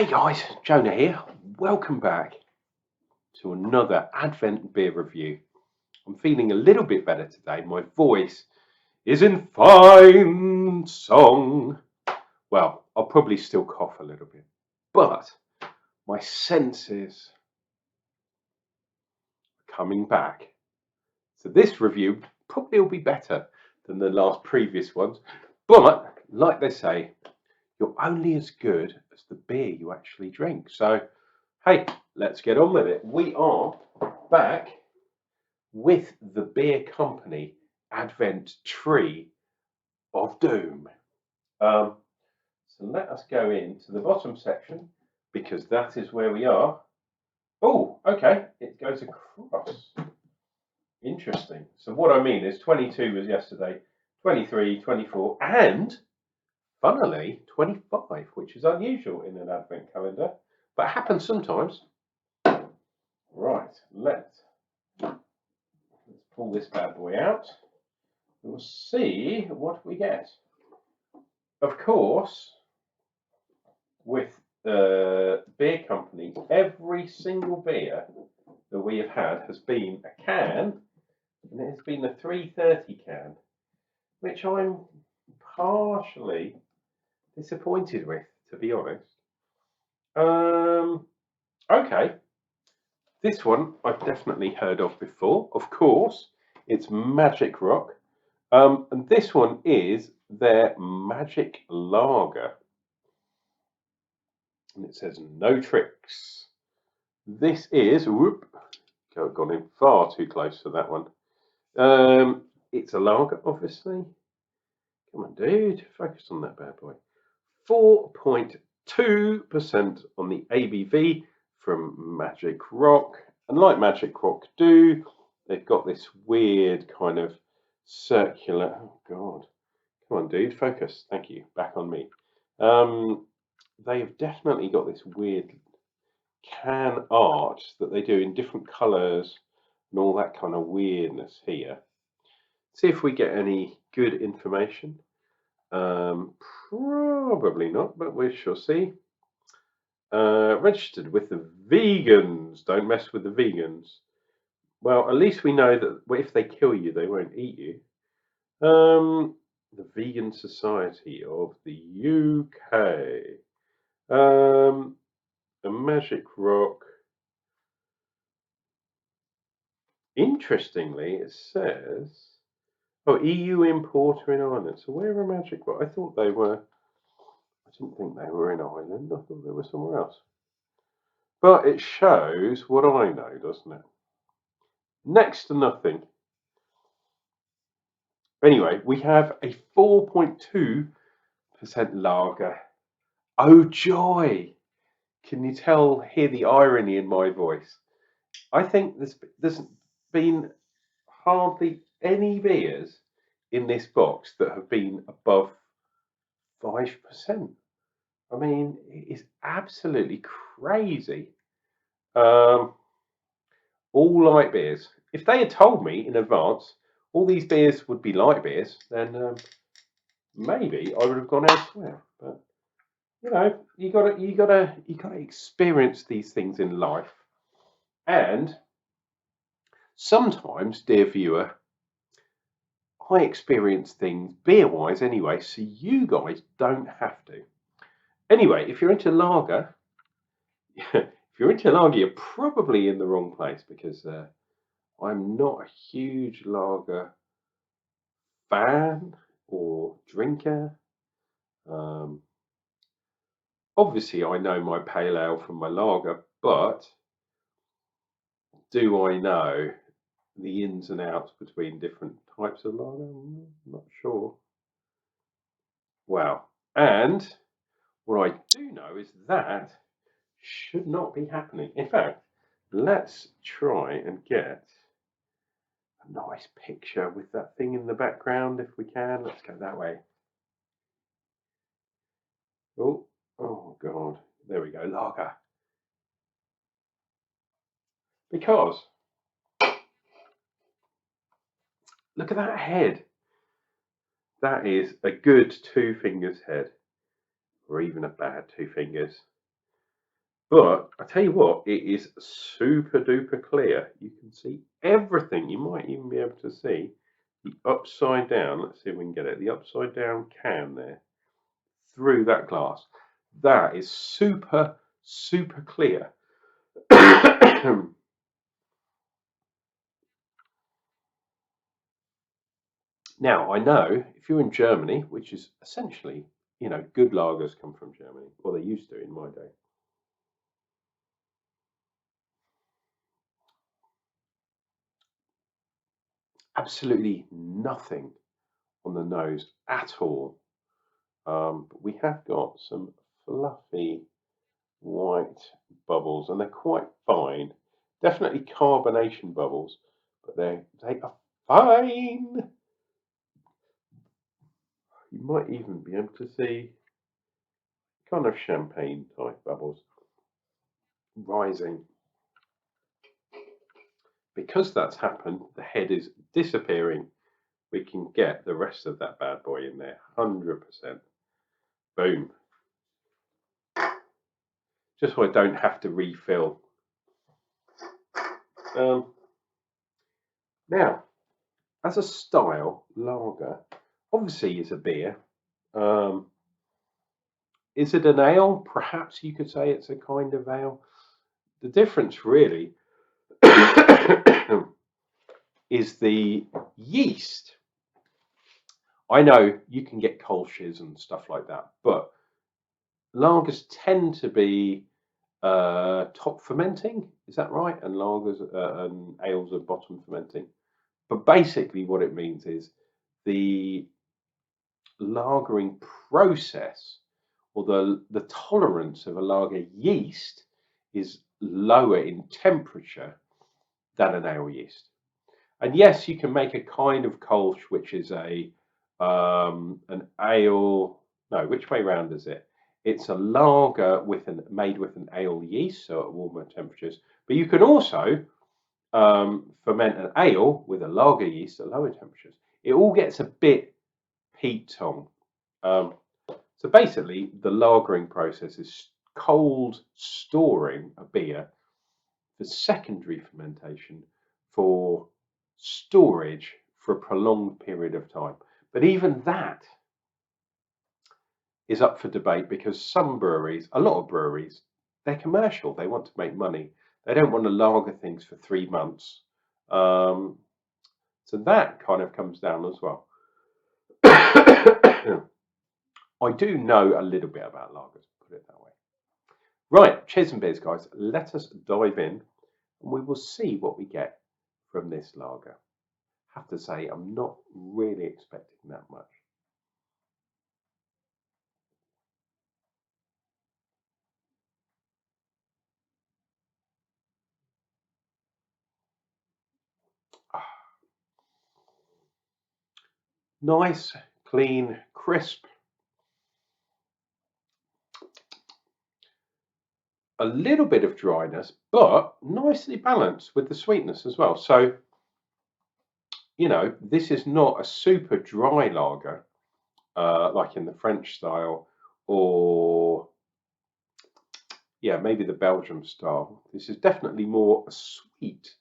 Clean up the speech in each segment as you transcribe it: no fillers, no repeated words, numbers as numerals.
Hey guys, Jonah here. Welcome back to another Advent beer review. I'm feeling a little bit better today. My voice is in fine song. Well, I'll probably still cough a little bit, but my senses are coming back. So this review probably will be better than the last previous ones. But like they say, you're only as good as the beer you actually drink. So hey, let's get on with it. We are back with the BierCompany Advent Tree of Doom. So let us go into the bottom section because that is where we are. Oh, okay, it goes across. Interesting. So what I mean is 22 was yesterday, 23, 24, and funnily 25, which is unusual in an Advent calendar, but happens sometimes. Right, let's pull this bad boy out. We'll see what we get. Of course, with BierCompany, every single beer that we have had has been a can, and it has been a 330 can, which I'm partially disappointed with, to be honest. Okay, this one I've definitely heard of before. Of course, it's Magic Rock. And this one is their Magic Lager. And it says no tricks. This is, whoop, gone in far too close to that one. It's a lager, obviously. Come on, dude, focus on that bad boy. 4.2% on the ABV from Magic Rock. And like Magic Rock do, they've got this weird kind of circular, oh God, come on, dude, focus. Thank you. Back on me. They have definitely got this weird can art that they do in different colours and all that kind of weirdness here. See if we get any good information. Probably not, but we shall see. Registered with the vegans. Don't mess with the vegans. Well, at least we know that if they kill you, they won't eat you. The Vegan Society of the UK. A Magic Rock. Interestingly, it says, oh, EU importer in Ireland. So where are Magic Rock? I thought they were, I didn't think they were in Ireland. I thought they were somewhere else. But it shows what I know, doesn't it? Next to nothing. Anyway, we have a 4.2% lager. Oh joy! Can you hear the irony in my voice? I think there's been hardly any beers in this box that have been above 5%. I mean, it is absolutely crazy. All light beers. If they had told me in advance all these beers would be light beers, then maybe I would have gone elsewhere. But you know, you gotta experience these things in life. And sometimes, dear viewer, I experience things beer-wise anyway, so you guys don't have to. Anyway, if you're into lager, you're probably in the wrong place because I'm not a huge lager fan or drinker. Obviously, I know my pale ale from my lager, but do I know the ins and outs between different types of lager? I'm not sure. Wow. And what I do know is that should not be happening. In fact, let's try and get a nice picture with that thing in the background if we can. Let's go that way. Oh God. There we go, lager. Because look at that head. That is a good 2 fingers head, or even a bad 2 fingers. But I tell you what, it is super duper clear. You can see everything. You might even be able to see the upside down. Let's see if we can get it. The upside down can there through that glass. That is super, super clear. Now, I know if you're in Germany, which is essentially, good lagers come from Germany, or they used to in my day. Absolutely nothing on the nose at all. But we have got some fluffy white bubbles, and they're quite fine. Definitely carbonation bubbles, but they are fine. You might even be able to see kind of champagne type bubbles rising. Because that's happened, the head is disappearing. We can get the rest of that bad boy in there, 100%. Boom. Just so I don't have to refill. Now, as a style, lager obviously is a beer. Is it an ale? Perhaps you could say it's a kind of ale. The difference really is the yeast. I know you can get Kolsch's and stuff like that, but lagers tend to be top fermenting. Is that right? And lagers and ales are bottom fermenting. But basically, what it means is the lagering process, or the tolerance of a lager yeast, is lower in temperature than an ale yeast. And yes, you can make a kind of Kolsch, which is an ale. No, which way round is it? It's a lager made with an ale yeast, so at warmer temperatures. But you can also ferment an ale with a lager yeast at lower temperatures. It all gets a bit peat-tong. So basically, the lagering process is cold storing a beer for secondary fermentation for storage for a prolonged period of time. But even that is up for debate because some breweries, a lot of breweries, they're commercial. They want to make money. They don't want to lager things for 3 months. So that kind of comes down as well. I do know a little bit about lagers, put it that way. Right, cheers and beers, guys. Let us dive in and we will see what we get from this lager. I have to say, I'm not really expecting that much. Nice, clean, crisp. A little bit of dryness, but nicely balanced with the sweetness as well. So, this is not a super dry lager like in the French style, or maybe the Belgium style. This is definitely more a sweet,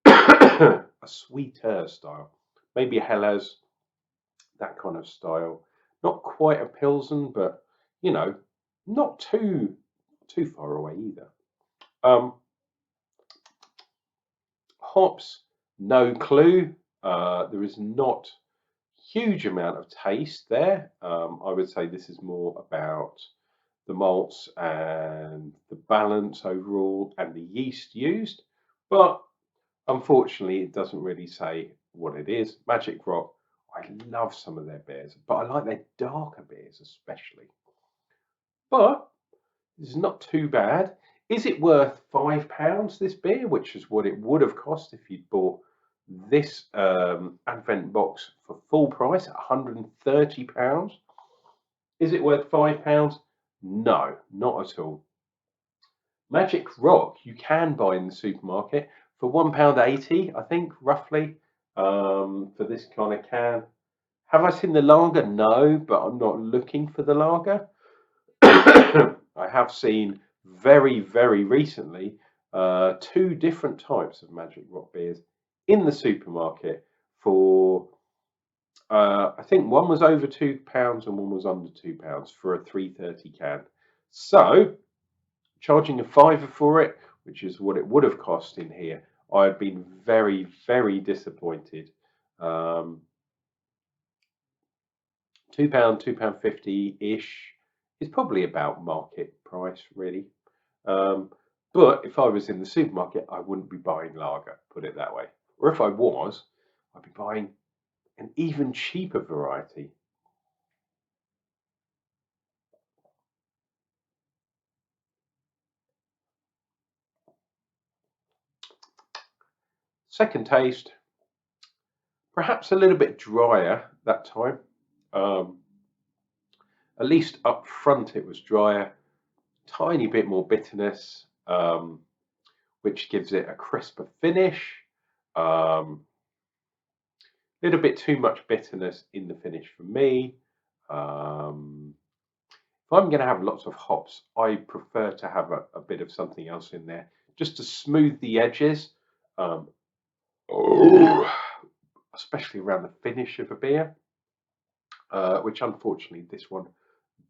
a sweeter style. Maybe a Helles, that kind of style. Not quite a Pilsen, but not too far away either. Hops, no clue. There is not huge amount of taste there. I would say this is more about the malts and the balance overall and the yeast used, but unfortunately it doesn't really say what it is. Magic Rock, I love some of their beers, but I like their darker beers especially. But this is not too bad. Is it worth £5, this beer, which is what it would have cost if you'd bought this Advent box for full price at £130? Is it worth £5? No, not at all. Magic Rock you can buy in the supermarket for £1.80, I think, roughly, for this kind of can. Have I seen the lager? No, but I'm not looking for the lager. I have seen very, very recently 2 different types of Magic Rock beers in the supermarket for I think one was over £2 and one was under £2 for a 330 can. So charging a fiver for it, which is what it would have cost in here, I had been very, very disappointed. £2, £2.50-ish is probably about market price, really. But if I was in the supermarket, I wouldn't be buying lager, put it that way. Or if I was, I'd be buying an even cheaper variety. Second taste, perhaps a little bit drier that time. At least up front it was drier, tiny bit more bitterness, which gives it a crisper finish. Little bit too much bitterness in the finish for me. If I'm going to have lots of hops, I prefer to have a bit of something else in there just to smooth the edges, especially around the finish of a beer, which unfortunately this one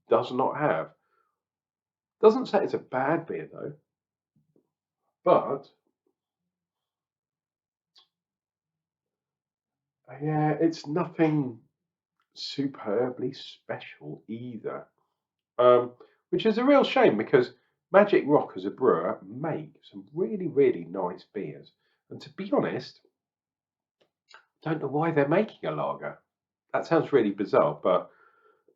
does not have. Doesn't say it's a bad beer though, but yeah, it's nothing superbly special either, which is a real shame because Magic Rock as a brewer make some really, really nice beers. And to be honest, I don't know why they're making a lager. That sounds really bizarre, but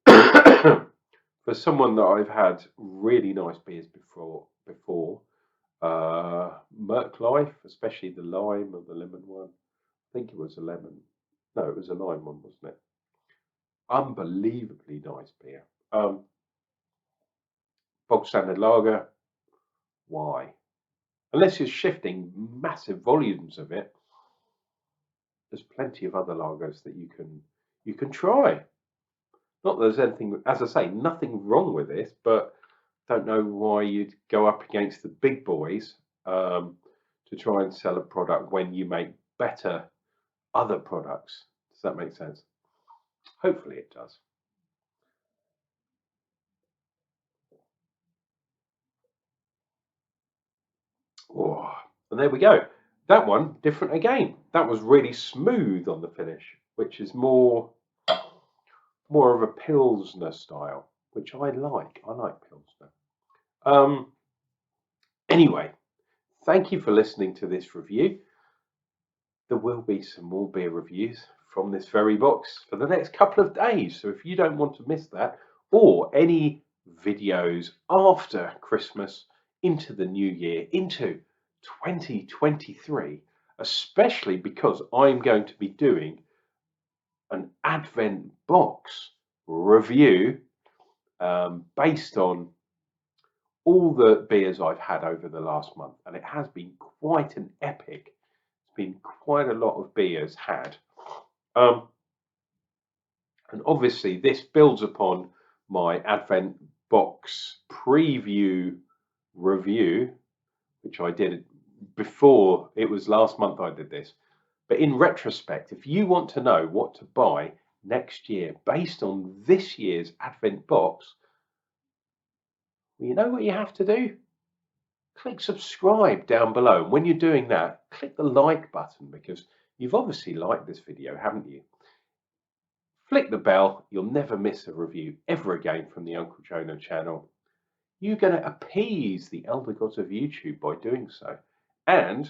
for someone that I've had really nice beers before, Merc Life, especially the lime or the lemon one. I think it was a lemon. No, it was a lime one, wasn't it? Unbelievably nice beer. Bog standard lager. Why? Unless you're shifting massive volumes of it, there's plenty of other lagers that you can try. Not that there's anything, as I say, nothing wrong with this, but don't know why you'd go up against the big boys to try and sell a product when you make better other products. Does that make sense? Hopefully it does. Oh, and there we go. That one, different again. That was really smooth on the finish, which is more of a Pilsner style, which I like. I like Pilsner. Anyway, thank you for listening to this review. There will be some more beer reviews from this very box for the next couple of days. So if you don't want to miss that, or any videos after Christmas into the new year, into 2023, especially because I'm going to be doing an Advent box review based on all the beers I've had over the last month, and it has been quite an epic. It's been quite a lot of beers had. And obviously this builds upon my Advent box preview review, which I did before. It was last month I did this. But in retrospect, if you want to know what to buy next year based on this year's Advent box, well, you know what you have to do? Click subscribe down below. And when you're doing that, click the like button because you've obviously liked this video, haven't you? Flick the bell. You'll never miss a review ever again from the Unclejona channel. You're going to appease the elder gods of YouTube by doing so. And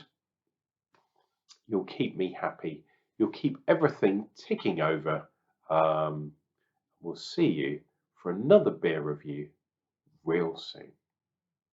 you'll keep me happy. You'll keep everything ticking over. We'll see you for another beer review real soon.